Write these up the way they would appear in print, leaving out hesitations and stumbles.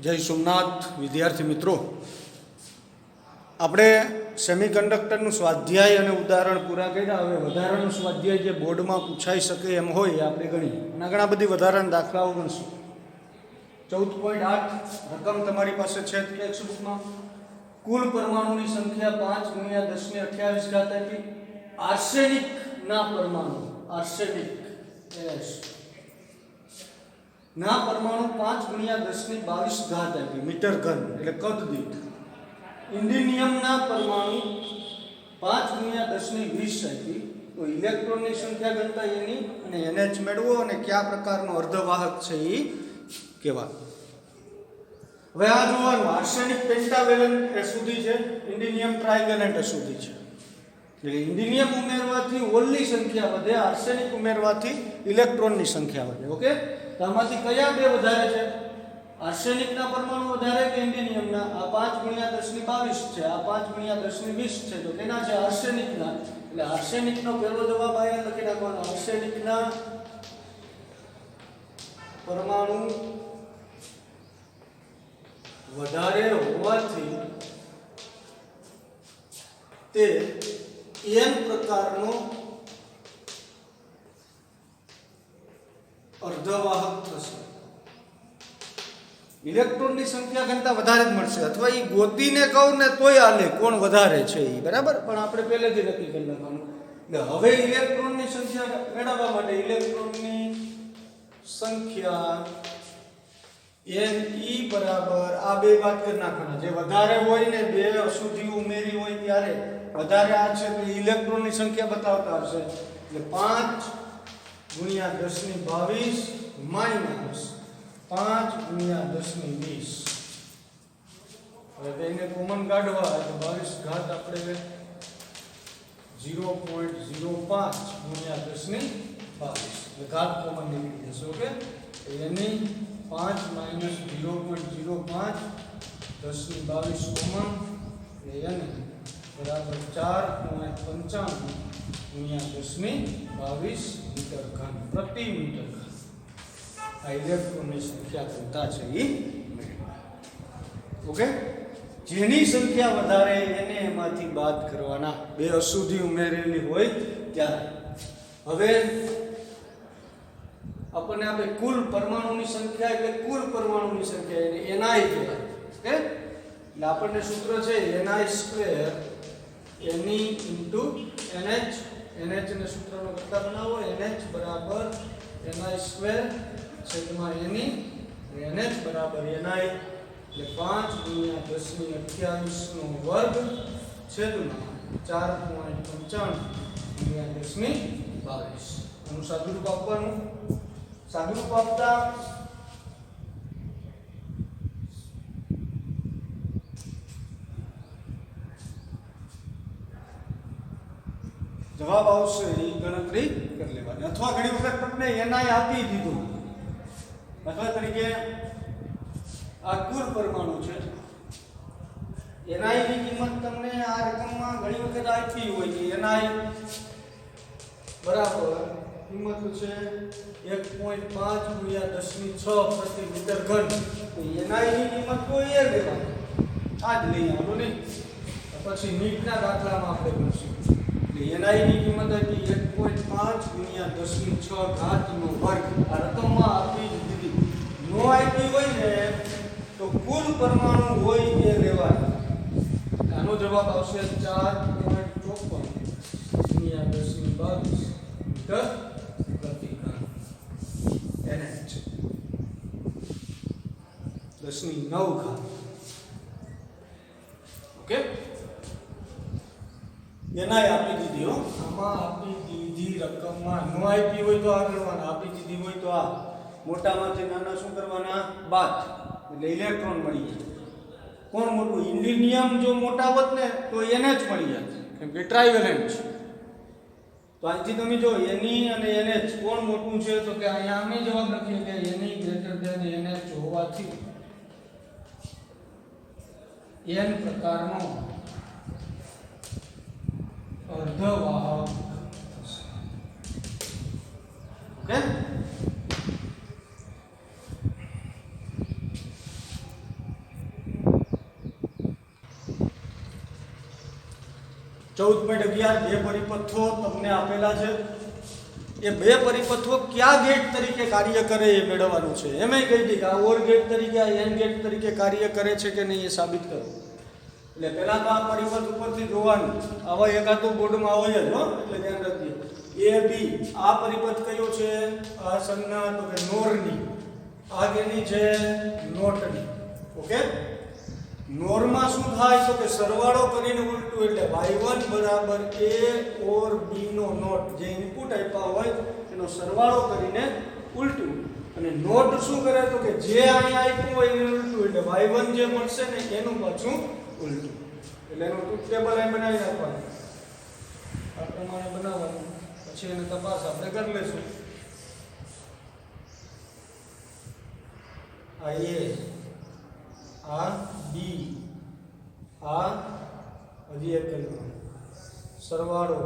જય સોમનાથ વિદ્યાર્થી મિત્રો, આપણે સેમિકન્ડક્ટરનું સ્વાધ્યાય અને ઉદાહરણ પૂરા કર્યા. હવે વધારાનું સ્વાધ્યાય જે બોર્ડમાં પૂછાઈ શકે એમ હોય એ આપણે ગણીએ અને ઘણા બધી વધારાના દાખલાઓ ગણશું. 14.8 રકમ તમારી પાસે છે ટેક્સ્ટ બુકમાં. કુલ પરમાણુની સંખ્યા 5 × 10⁻28 આપી. આર્સેનિકના પરમાણુ, આર્સેનિક ના પરમાણુ 5 × 10⁻22 આપી, મીટર ઘન એટલે કદ દીઠ. ઇન્ડિનિયમના પરમાણુ 5 × 10⁻20 આપી. તો ઇલેક્ટ્રોનની સંખ્યા ગણતા એની અને NH મેળવો અને કયા પ્રકારનો અર્ધવાહક છે એ કહેવા. હવે આ જોવાનું, આર્સેનિક પેન્ટાવેલેન્ટ અશુદ્ધિ છે, ઇન્ડિનિયમ ટ્રાઇવેલેન્ટ અશુદ્ધિ છે. એટલે ઇન્ડિનિયમ ઉમેરવાથી હોલની સંખ્યા વધે, આર્સેનિક ઉમેરવાથી ઇલેક્ટ્રોનની સંખ્યા વધે. ઓકે, તો આમાંથી કયા બે વધારે છે? આર્સેનિકના પરમાણુ વધારે કે ઇન્ડિનિયમના? આ 5 × 10⁻22 છે, આ 5 × 10⁻20 છે. તો કેના છે? આર્સેનિકના. એટલે આર્સેનિકનો પહેલો જવાબ અહીંયા લખી નાખવાનો. આર્સેનિકના પરમાણુ વધારે હોવાથી તે n પ્રકારનો અર્ધવાહક થશે. ઇલેક્ટ્રોનની સંખ્યા ગણતા વધારે જ મળશે, અથવા એ ગોતીને કહું ને તોય હાલે કોણ વધારે છે એ, બરાબર. પણ આપણે પહેલેથી નક્કી કરી લેવાનું. હવે ઇલેક્ટ્રોનની સંખ્યા મેળવવા માટે ઇલેક્ટ્રોનની સંખ્યા Ne બરાબર આ બે વાત કરી નાખવાના. જે વધારે હોય ને, બે અશુદ્ધિ ઉમેરી હોય ત્યારે વધારે આ છે તો ઇલેક્ટ્રોનની સંખ્યા બતાવતા હશે. એટલે 5 × 10⁻22 માઇનસ 5 × 10⁻20. હવે તેને કોમન કાઢવા તો 22 ઘાત આપણે 0.05 × 10⁻22 એટલે ઘાત કોમન નીકળી જશે. ઓકે, એની 5 - 0.05 10⁻22 કોમન એટલે એને બરાબર 4.95 × 10⁻22 મીટર ઘન પ્રતિ મીટર ઘન. આ ઇલેક્ટ્રોનની સંખ્યા ગણતા છે એ. ઓકે, જેની સંખ્યા વધારે એને એમાંથી બાદ કરવાના, બે અશુદ્ધિ ઉમેરેલી હોય ત્યારે. હવે આપણને આપણે કુલ પરમાણુની સંખ્યા એટલે કુલ પરમાણુની સંખ્યા એટલે Ni કહેવાય. ઓકે, એટલે આપણને સૂત્ર છે Ni² Ne × NH. NH ને સૂત્રનો કરતા બનાવો. NH બરાબર Ni² છેદમાં Ne. NH બરાબર Ni એટલે 5 × 10⁻28 નો વર્ગ છેદમાં 4.95 × 10⁻22. આનું સાદુરૂપ આપવાનું. સાદુરૂપ આપતા જવાબ આવશે એ ગણતરી કરી લેવાની. અથવા ઘણી વખત તમને Ni આપી દીધું, દાખલા તરીકે આ કુલ પરમાણુ છે, Ni ની કિંમત તમને આ રકમમાં ઘણી વખત આપી હોય કે Ni બરાબર કિંમત છે 1.5 × 10⁻6 પ્રતિ મીટર ઘન. તો Ni ની કિંમત કોઈ એ લેવાની, આ જ લઈ આવવાનું નહીં. પછી નીટના દાખલામાં આપણે ગણશું. એટલે Ni ની કિંમત હતી 1.5 × 10⁻6 ઘાતનો વર્ગ. આ રકમમાં આપી દીધી. નો આપી હોય ને તો કુલ પરમાણુ હોય એ લેવાના. આનો જવાબ આવશે 4.54 × 10⁻22 મીટર પ્રતિ ઘન. NH 10⁹ ઘાત. ઓકે, Ni આપી દીધી હો, આમાં આપી દીધી રકમમાં. નો આપી હોય તો આ કરવાના, આપી દીધી હોય તો આ મોટામાંથી નાના શું કરવાના? બાદ. એટલે ઇલેક્ટ્રોન મળી જાય. કોણ મોટું? ઇન્ડિનિયમ જો મોટા હોત ને તો NH મળી જાય, કેમ કે ટ્રાઇવેલેન્ટ છે. તો અહીંથી તમે જો Ne અને NH કોણ મોટું છે? તો કે અહીંયા અમે જવાબ લખીએ કે Ne > NH હોવાથી n પ્રકારનો અર્ધવાહક થશે. ઓકે, 14.11 બે પરિપથો તમને આપેલા છે. એ બે પરિપથો કયા ગેટ તરીકે કાર્ય કરે એ મેળવવાનું છે. એમાં કહી દી કે આ ઓર ગેટ તરીકે આ એન્ડ ગેટ તરીકે કાર્ય કરે છે કે નહીં એ સાબિત કરો. એટલે પહેલા તો આ પરિપથ ઉપરથી જોવાનું. આવા એકાદું બોર્ડમાં હોય જ હો, એટલે ધ્યાન રાખજો. એ બી આ પરિપથ કયો છે? આ સંજ્ઞા તો કે નોરની. આ કેની છે? નોટની. ઓકે, નોરમાં શું થાય તો કે સરવાળો કરીને ઉલટું, એટલે y1 બરાબર a ઓર b નો નોટ જે ઇનપુટ આપ્યા હોય એનો સરવાળો કરીને ઉલટું. અને નોટ શું કરે તો કે જે અહીંયા આપ્યું હોય એનું ઉલટું, એટલે y1 જે મળશે ને એનું પાછું ઉલટું. એટલે એનું ટ્રુથ ટેબલ અહીં બનાવી નાખવાનું. આ પ્રમાણે બનાવવાનું. પછી એને તપાસ આપણે કરી લેશું. આ a, આ b, આ હજી એક સરવાળો,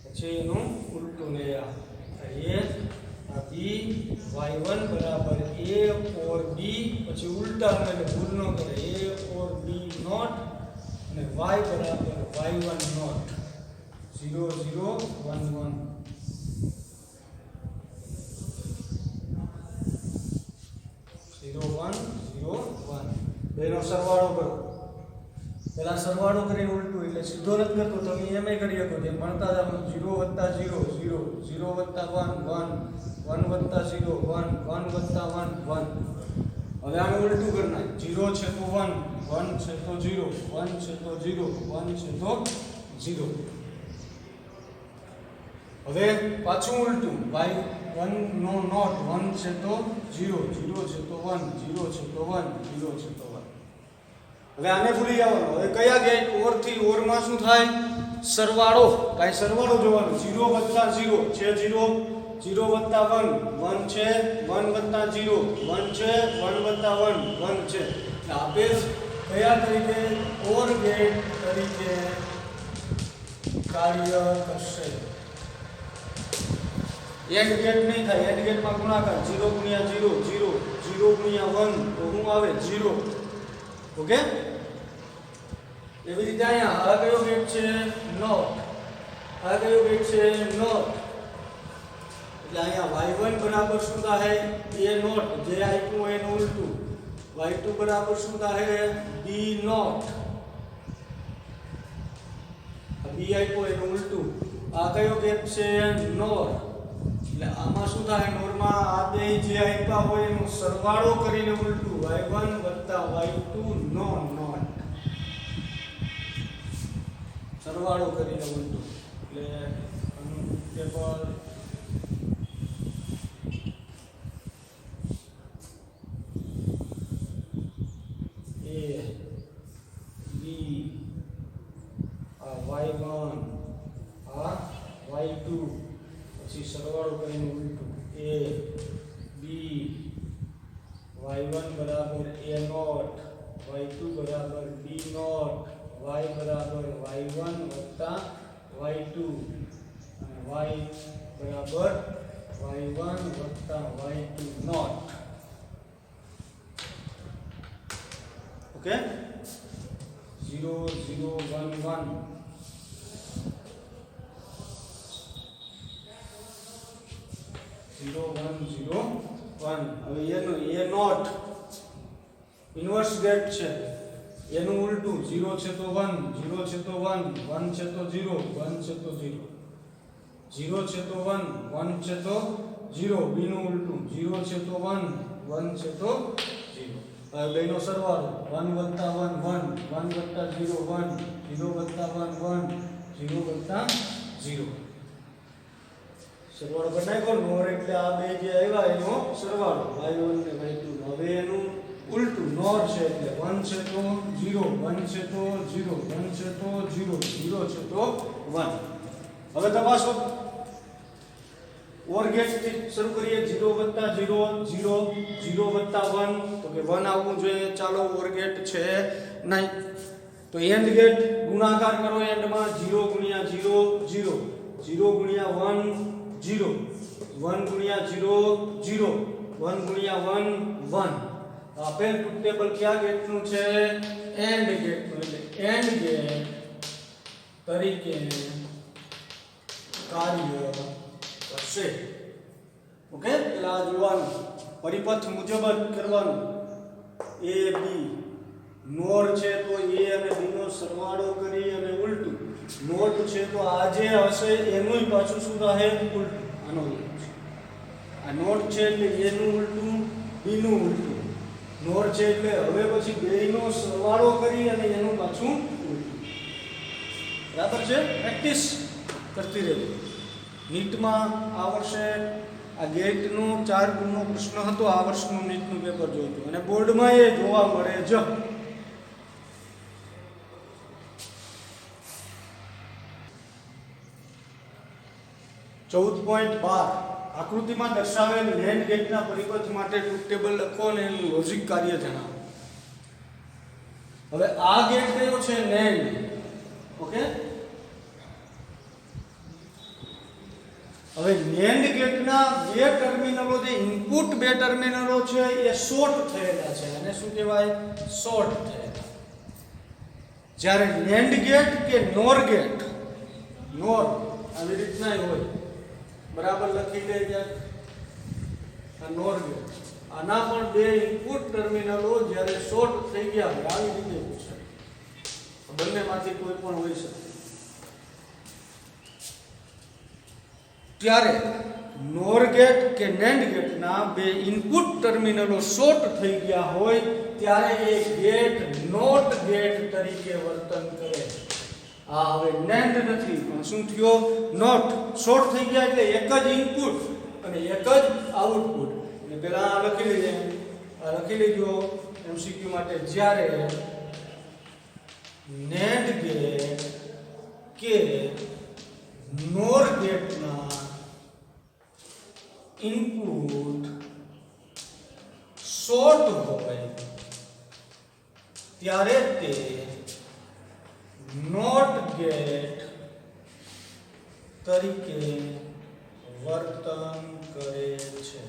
પછી એનું ઉલટું ને આ a, આ b, y1 બરાબર a ઓર b, પછી ઉલટા એટલે ભૂલ ન કરે a ઓર b નોટ, અને y બરાબર y1 નોટ 0 0 1 1. બેનો સરવાળો કરો. પહેલા સરવાળો કરીને ઉલટું, એટલે સીધો નથી કરતો, તમે એમ કરી શકો તેમ ભણતા જાવ. 0 + 0 0, 0 + 1 1, 1 + 0 1, 1 + 1 1. હવે આનું ઉલટું કરી નાખ. 0 છે તો 1, 1 છે તો 0, 1 છે તો 0, 1 છે તો 0. હવે પાછું ઉલટું. y1 નો નોટ 1 છે તો 0, 0 છે તો 1, 0 છે તો 1, 0 છે તો 1. હવે આને ભૂલી જવાનું. હવે કયા ગેટ? ઓર થી. ઓર માં શું થાય? સરવાળો. કાઈ સરવાળો જોવાનો. 0 + 0 છે 0, 0 + 1 1 છે, 1 + 0 1 છે, 1 + 1 1 છે. એટલે આપેલ કયા તરીકે? ઓર ગેટ તરીકે કાર્ય કરશે. એન્ડ ગેટ નહીં થાય. એન્ડ ગેટમાં ગુણાકાર 0 × 0 0, 0 × 1 તો શું આવે? 0. ઓકે, એવી રીતે અહીંયા આ કયો ગેટ છે? નોટ. આ કયો ગેટ છે? નોટ. એટલે અહીંયા y1 બરાબર શું થાય? a નોટ જે આપ્યું હોય એનું ઉલટું. y2 બરાબર શું થાય? b not. આ b આપ્યું એનું ઉલટું. આ કયો ગેટ છે? નોર. એટલે આમાં શું થાય? નોરમાં આ બે જે આપ્યા હોય એનો સરવાળો કરીને ઉલટું. y1 + y2 no not. સરવાળો કરીને ઉલટું. એટલે આનું ટેબલ a b, આ y1 આ y2, પછી સરવાળો કરીને ઉલટું. a b, y1 બરાબર a નોટ, y2 બરાબર b નોટ, y બરાબર y1 વત્તા y2, અને y બરાબર y1 વત્તા y2 નોટ. ઓકે, 0 0 1 1. હવે એનું એ નોટ ઇન્વર્સ ગેટ છે. એનું ઉલટું. 0 છે તો 1, 0 છે તો 1, 1 છે તો 0, 1 છે તો 0, 0 છે તો 1, 1 છે તો 0. b નું ઉલટું. 0 છે તો 1, 1 છે તો 0. હવે બેનો સરવાળો 1 + 1 1, 1 + 0 1, 0 + 1 1, 0 + 0. સરવાળો કરી નાખો. નોર એટલે આ બે જે આવ્યા એનો સરવાળો y1 ને y2. હવે એનું ઉલટું. નોર છે એટલે 1 છે તો 0, 1 છે તો 0, 1 છે તો 0, 0 છે તો 1. હવે તપાસો. ઓર ગેટ થી શરૂ કરીએ. 0 + 0 0, 0 + 1 તો કે 1 આવવું જોઈએ. ચાલો, ઓર ગેટ છે નહીં. તો એન્ડ ગેટ ગુણાકાર કરો. એન્ડમાં 0 × 0 0, 0 × 1 0, 1 × 0 0, 1 × 1 1. આપેલ ટ્રુથ ટેબલ કયા ગેટનું છે? એન્ડ ગેટનું. એટલે એન્ડ ગેટ તરીકે કાર્ય કરશે. ઓકે, પેલા જોવાનું પરિપથ મુજબ જ કરવાનું. એ બી નોર છે તો એ અને બી નો સરવાળો કરી અને ઉલટું. નોટ છે તો આ જે હશે એનું પાછું શું રહે? ઉલટું. આનો આ નોટ છે એટલે એનું ઉલટું, બી નું ઉલટું. નોટ છે એટલે હવે પછી બેયનો સરવાળો કરી અને એનું પાછું ઉલટું. બરાબર છે? પ્રેક્ટિસ કરતી રહેજો. નીટમાં આ વર્ષે આ ગેટનો 4 ગુણનો પ્રશ્ન હતો. આ વર્ષનું નીટનું પેપર જોઈતું અને બોર્ડમાં એ જોવા મળે જ. આકૃતિમાં દર્શાવેલ NAND ગેટના પરિપથ માટે ટ્રુથ ટેબલ લખો અને એનું લોજિક કાર્ય જણાવો. હવે આ ગેટ કયો છે? NAND. ઓકે, હવે NAND ગેટના બે ટર્મિનલો, જે ઇનપુટ બે ટર્મિનલો છે એ શોર્ટ થયેલા છે અને શું કહેવાય? શોર્ટ થયેલા. જ્યારે NAND ગેટ કે NOR ગેટ, NOR આવી રીતના હોય, બરાબર લખી લેજો. આ NOR ગેટ, આના પણ બે ઇનપુટ ટર્મિનલો જ્યારે શોર્ટ થઈ ગયા હોય આવી રીતે પૂછે. બંનેમાંથી કોઈ પણ હોઈ શકે. ત્યારે NOR ગેટ કે NAND ગેટના બે ઇનપુટ ટર્મિનલો શોર્ટ થઈ ગયા હોય ત્યારે એ ગેટ નોટ ગેટ તરીકે વર્તન કરે. આ હવે NAND નથી પણ શું થયો? નોટ. શોર્ટ થઈ ગયા એટલે એક જ ઇનપુટ અને એક જ આઉટપુટ. અને પેલા આ લખી લેજે, આ લખી લેજો MCQ માટે. જ્યારે NAND ગેટ કે NOR ગેટના ઇનપુટ શોર્ટ હોય ત્યારે તે નોટ ગેટ તરીકે વર્તન કરે છે.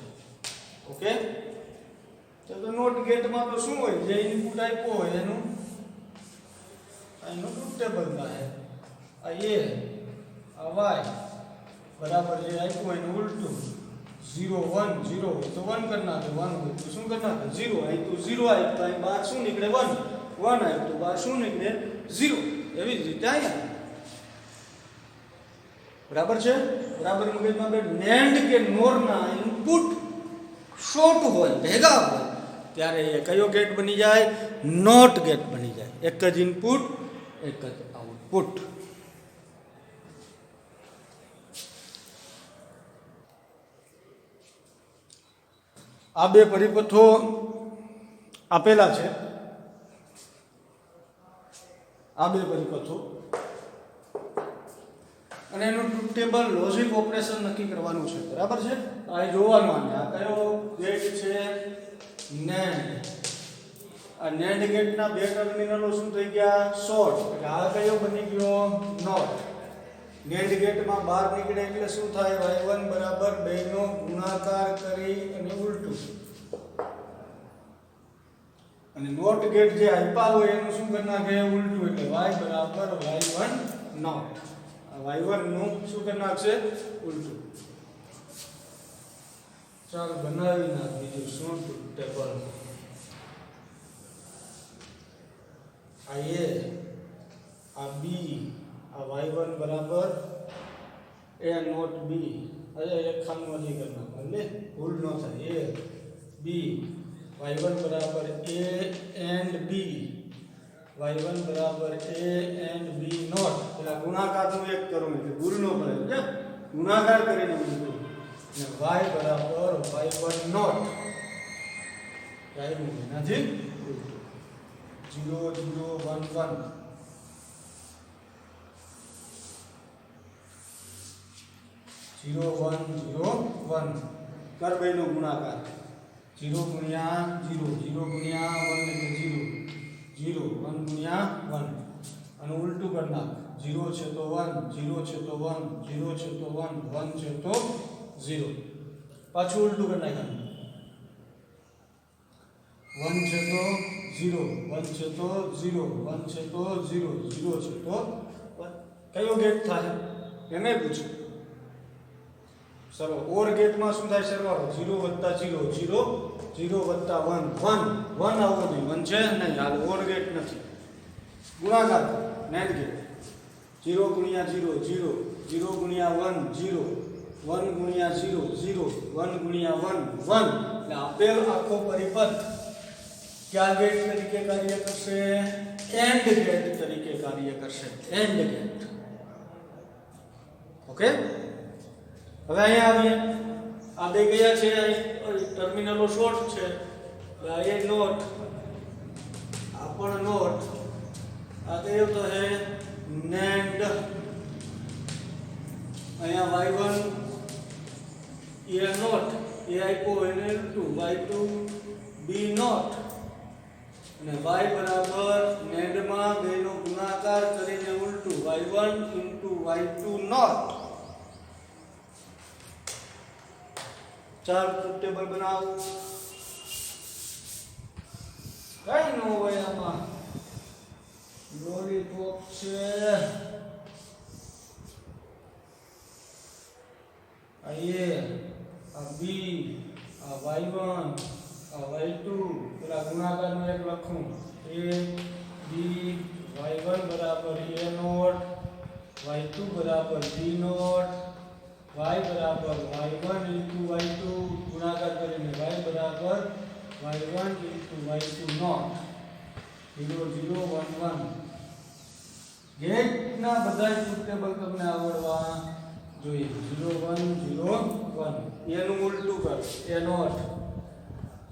ઓકે, તો નોટ ગેટમાં તો શું હોય? જે ઇનપુટ આપ્યો હોય એનું ટ્રુથ ટેબલ થાય. આ એ, આ વાય બરાબર જે આપ્યું હોય એનું ઉલટું. 0 1 0 હોય તો 1 કરી નાખે, 1 હોય તો શું કરી નાખે? 0. અહીં તો 0 આવ્યું તો અહીં બહાર શું નીકળે? 1. 1 આવ્યું તો બહાર શું નીકળે? 0. એવી જ રીતે અહીંયા. બરાબર છે? બરાબર મગજમાં બે. NAND કે NOR ના ઇનપુટ શોર્ટ હોય, ભેગા હોય ત્યારે એ કયો ગેટ બની જાય? નોટ ગેટ બની જાય. એક જ ઇનપુટ, એક જ આઉટપુટ. આ બે પરિપથો આપેલા છે. આ બે પરિપથો અને એનું ટ્રુથ ટેબલ, લોજિક ઓપરેશન નક્કી કરવાનું છે. બરાબર છે? આ જોવાનું. આને આ કયો ગેટ છે? NAND. આ NAND ગેટના બે ટર્મિનલો શું થઈ ગયા? શોર્ટ. એટલે આ કયો બની ગયો? નોટ. NAND ગેટમાં બહાર નીકળે એટલે શું થાય? y1 બરાબર બેનો ગુણાકાર કરી અને ઉલટું. અને નોટ ગેટ જે આપ્યા હોય એનું શું કરી નાખે? ઉલટું. એટલે y બરાબર y1 નોટ. આ y1 નું શું કરી નાખશે? ઉલટું. ચાલ બનાવી નાખ બીજું શું ટ્રુથ ટેબલ. આ a, આ b, આ y1 બરાબર a નોટ b. અરે એક ખાનું હજી કરી નાખ એટલે ભૂલ ન થાય. a b, y1 બરાબર a and b, y1 બરાબર a and b નોટ. એટલે ગુણાકારનું એક કરું એટલે ભૂલ ન પડે. ગુણાકાર કરીને ઉલટું. અને y બરાબર y1 નોટ. રાઈટ એનાથી ઉલટું. 0 0 1 1 0 1 0 1 કર બેનો ગુણાકાર. 0 ગુણ્યા 0, 0 ગુણ્યા 1 એટલે 0, 0 1 ગુણ્યા 1 અને ઉલટું કરી નાખ. 0 છે તો 1, 0 છે તો 1, 0 છે તો 1, 1 છે તો 0. પાછું ઉલટું કરી નાખવાનું. 1 છે તો 0, 1 છે તો 0, 1 છે તો 0, 0 છે તો 1. કયો ગેટ થાય એને પૂછ્યું. ચલો ઓર ગેટમાં શું થાય સરવાળો 0 વત્તા 0 0 0 વત્તા 1 1 1 આવો નહીં 1 છે નહીં હાલ ઓર ગેટ નથી. ગુણાકાર નેટ ગેટ 0 ગુણ્યા 0 0 0 ગુણ્યા 1 0 1 ગુણ્યા 0 0 1 ગુણ્યા 1 1 એટલે આપેલ આખો પરિપથ કયા ગેટ તરીકે કાર્ય કરશે? એન્ડ ગેટ તરીકે કાર્ય કરશે. And gate. ઓકે. હવે અહીંયા આવીએ. આ બે ગયા છે ટર્મિનલો શોર્ટ છે એટલે આ એ નોટ આ પણ નોટ આ કયો તો હે નેન્ડ. અહીંયા y1 એ નોટ એ આપ્યો એને l2 y2 b નોટ અને y બરાબર નેન્ડમાં બેનો ગુણાકાર કરીને ઉલટું y1 y2 નોટ. ચાર ટેબલ બનાવો. કઈ ન હોય આમાં લોલીપોપ છે. આ a આ b આ y1 આ y2 પેલા ગુણાકારનું એક લખું a b y1 બરાબર a નોટ y2 બરાબર b નોટ y બરાબર y1 y2 ગુણાકાર કરીને y બરાબર y1 y2 નોટ 0 0 1 1. ગેટના બધા ટ્રુથ ટેબલ તમને આવડવા જોઈએ. 0 1 0 1 એનું ઉલટું કર a નોટ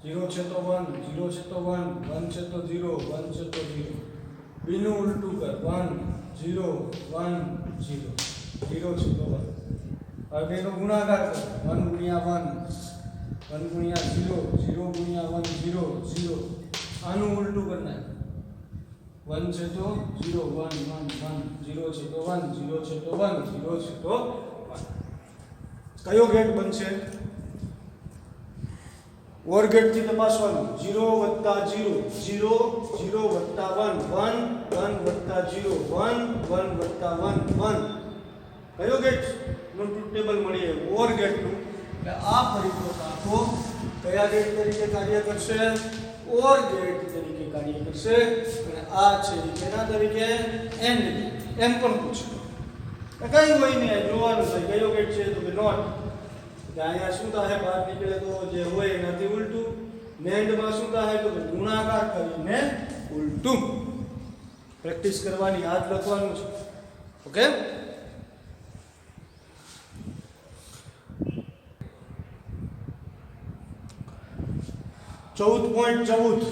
0 છે તો 1 0 છે તો 1 1 છે તો 0 1 છે તો 0 b નું ઉલટું કર 1 0 1 0 0 છે તો 1. હવે બેનો ગુણાકાર કરો 1 ગુણ્યા 1 1 ગુણ્યા 0 0 ગુણ્યા 1 0 0. આનું ઉલટું કરી નાખ 1 છે તો 0 1 1 1 0 છે તો 1 0 છે તો 1 0 છે તો 1. કયો ગેટ બનશે? ઓર ગેટ થી તપાસવાનું 0 0 0 0 1 1 1 0 1 1 1 1. કયો ગેટ નું ટ્રુથ ટેબલ મળીએ? ઓર ગેટ નું. એટલે આ પરિપથ આખો કયા ગેટ તરીકે કાર્ય કરશે? ઓર ગેટ તરીકે કાર્ય કરશે. અને આ છે કેના તરીકે? And gate. એમ પણ પૂછે કઈ હોય નહીં જોવાનું છે કયો ગેટ છે તો કે નોટ. એટલે અહીંયા શું થાય બહાર નીકળે તો જે હોય એનાથી ઉલટું. નેન્ડમાં શું થાય તો કે ગુણાકાર કરીને ઉલટું. પ્રેક્ટિસ કરવાની યાદ લખવાનું છે. ઓકે. .14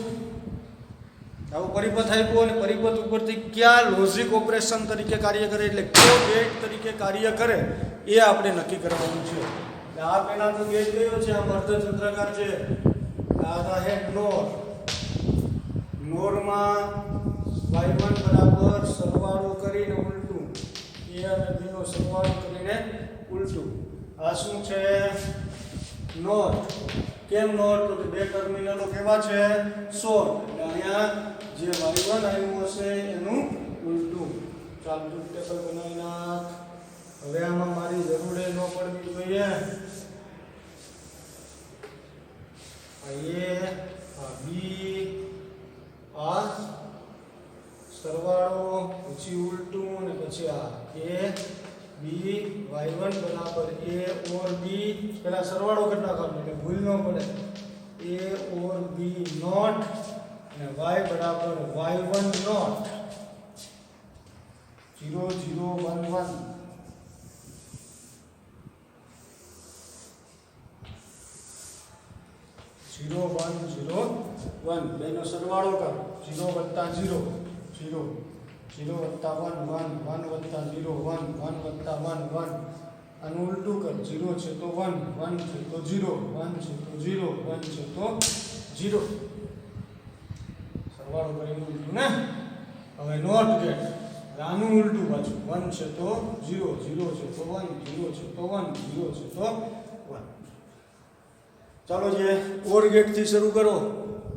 આવો પરિપથ આપ્યો અને પરિપથ ઉપરથી કયા લોજિક ઓપરેશન તરીકે કાર્ય કરે એટલે કયો ગેટ તરીકે કાર્ય કરે એ આપણે નક્કી કરવાનું છે. એટલે આ પહેલાનો ગેટ કયો છે? આ અર્ધચંદ્રાકાર છે. આ હે નોર. નોરમાં y1 બરાબર સરવાળો કરીને ઉલટું a અને b નો સરવાળો કરીને ઉલટું. આ શું છે? નોટ. કેમ નોટ? તો કે બે ટર્મિનલો કેવા છે? શોર્ટ. એટલે અહીંયા જે y1 આવ્યું હશે એનું ઉલટું. ચાલો ટ્રુથ ટેબલ બનાવી નાખ. હવે આમાં મારી જરૂર ન પડવી જોઈએ. આ a આ b આ સરવાળો પછી ઉલટું અને પછી આ a b y1 બરાબર a ઓર b. પેલા સરવાળો કરી નાખવાનો એટલે ભૂલ ન પડે. a ઓર b નોટ અને y બરાબર y1 નોટ 0 0 1 1. ઝીરો 1 0 1 બેનો સરવાળો કરો 0 વત્તા 0 0 0 વત્તા 1 1 1 વત્તા 0 1 1 વત્તા 1 1. આનું ઉલટું કર 0 છે તો 1 1 છે તો 0 1 છે તો 0 1 છે તો 0. સરવાળો કરીને ઉલટું ને. હવે નોટ ગેટ. આનું ઉલટું પાછું 1 છે તો 0 0 છે તો 1 0 છે તો 1 0 છે તો 1. ચાલો જે ઓર ગેટ થી શરૂ કરો.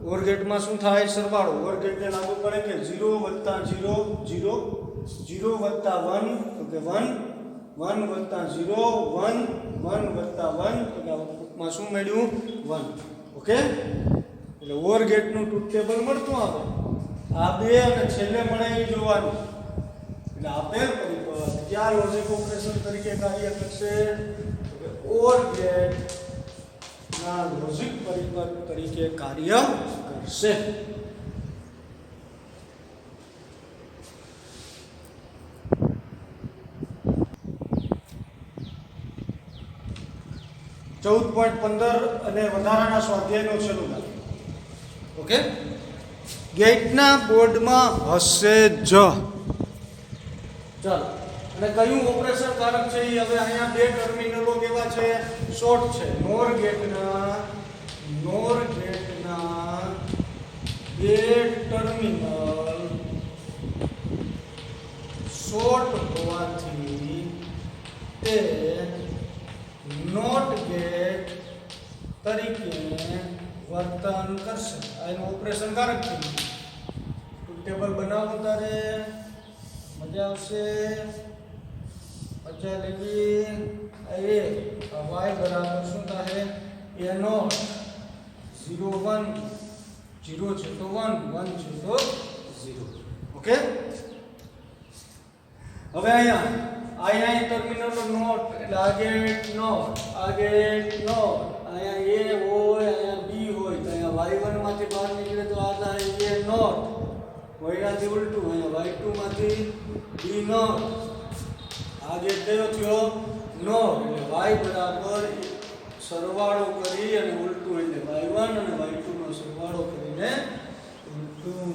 ઓર ગેટમાં શું થાય? સરવાળો. ઓર ગેટને લાગુ પડે કે 0 વત્તા 0 0 0 વત્તા 1 તો કે 1, 1 વત્તા 0 1, 1 વત્તા 1 તો કે આઉટપુટમાં શું મળ્યું 1. ઓકે, એટલે ઓર ગેટનું ટ્રુથ ટેબલ મળતું આવે. આ બે અને છેલ્લે મળે એ જોવાનું. એટલે આપેલ પરિપથ કયા લોજિક ઓપરેશન તરીકે કાર્ય કરશે? તો કે ઓર ગેટ ના લોજિક પરિપથ તરીકે કાર્ય કરશે. .15 અને વધારાના સ્વાધ્યાયનો છેલ્લો દાખલો. ઓકે, ગેટના બોર્ડમાં હશે જ. ચાલો, અને કયું ઓપરેશન કારક છે એ હવે અહીંયા બે ટર્મિનલો કેવા છે? શોર્ટ છે. નોર ગેટના બે ટર્મિનલ શોર્ટ હોવાથી તે નોટ ગેટ તરીકે વર્તન કરશે. આ એનું ઓપરેશન કારક છે. ટેબલ બનાવો તારે મજા આવશે. મજા લેવી. આ એ y બરાબર શું થાય? a નોટ 0 1 0 છે તો 1 1 છે તો 0. ઓકે, હવે અહીંયા ટર્મિનલ નોટ એટલે આ ગેટ નોટ, આ ગેટ નોટ. અહીંયા a હોય, અહીંયા b હોય તો અહીંયા y1 માંથી બહાર નીકળે તો આ થાય a નોટ. y ઉલટું અહીંયા y2 માંથી b નોટ. આ ગેટ કયો થયો? નોટ. એટલે y બરાબર સરવાળો કરી અને ઉલટું એટલે y1 અને y2 નો સરવાળો કરીને ઉલટું.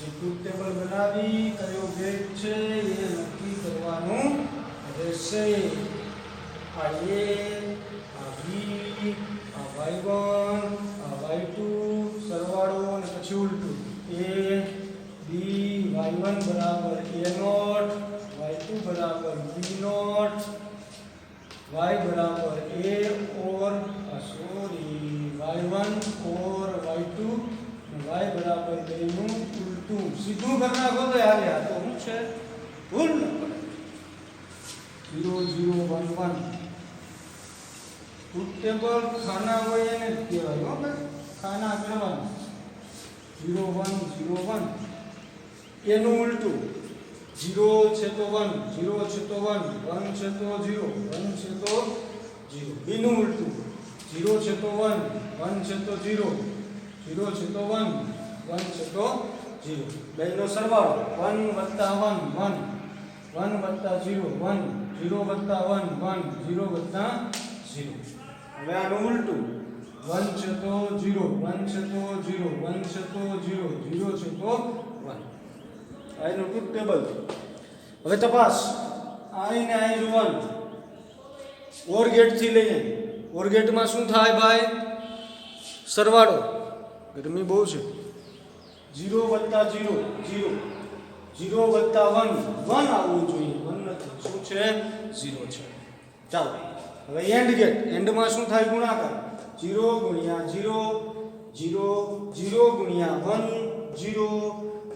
ટ્રુથ ટેબલ બનાવી કયો ગેટ છે એ નક્કી કરવાનું રહેશે. આ a, આ b, આ y1, આ y2 સરવાળો અને પછી ઉલટું. a b y1 બરાબર a નોટ, y2 બરાબર b નોટ, y બરાબર a or y1 or y2, y બરાબર બેનું ઉલટું. સીધું કરી નાખો તો યાર આ તો શું છે? ભૂલ ન પડે. 0 0 1 1 ટ્રુથ ટેબલ ખાના હોય એને જ કહેવાય. હો ભાઈ, ખાના કરવાના. 0 1 0 1 એનું ઉલટું. 0 છે તો 1, 0 છે તો 1, 1 છે તો 0, 1 છે તો 0. બીનું ઉલટું. 0 છે તો 1, 1 છે તો 0, 0 છે તો 1, 1 છે તો 0. બેનો સરવાળો 1 વત્તા 1 1, 1 વત્તા 0 1, 0 વત્તા 1 1, 0 વત્તા 0. હવે આનું ઉલટું. 1 છે તો 0, 1 છે તો 0, 1 છે તો 0, 0 છે તો 1. આ એનું ટ્રુથ ટેબલ. હવે તપાસ. આઈને આઈ જોવાનું. ઓર ગેટ થી લઈએ. ઓર ગેટમાં શું થાય ભાઈ? સરવાળો. ગરમી બહુ છે. 0 વત્તા 0 0, 0 વત્તા 1 1 આવવું જોઈએ. 1 નથી. શું છે? 0 છે. ચાલો, હવે એન્ડ ગેટ. એન્ડમાં શું થાય? ગુણાકાર. 0 ગુણ્યા 0 0, 0 ગુણ્યા 1 0,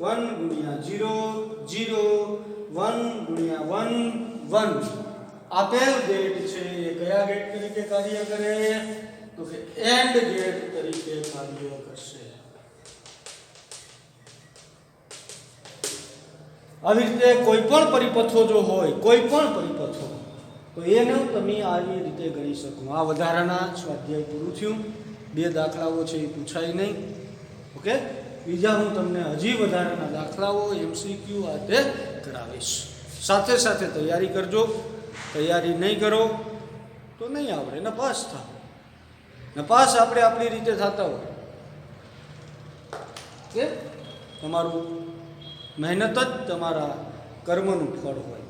1 ગુણ્યા 0 0, 1 ગુણ્યા 1 1. આપેલ ગેટ છે એ કયા ગેટ તરીકે કાર્ય કરે? તો કે એન્ડ ગેટ તરીકે કાર્ય કરશે. આવી રીતે કોઈ પણ પરિપથો જો હોય, કોઈ પણ પરિપથો, તો એને તમે આવી રીતે ગણી શકો. આ વધારાના સ્વાધ્યાય પૂરું થયું. 2 દાખલાઓ છે એ પૂછાય નહીં. ઓકે, બીજા હું તમને હજી વધારાના દાખલાઓ MCQ આ તે કરાવીશ. સાથે સાથે તૈયારી કરજો. તૈયારી નહીં કરો તો નહીં આવડે. નપાસ થાવ. નપાસ આપણે આપણી રીતે થતા હોય કે તમારું મહેનત જ તમારા કર્મનું ફળ હોય.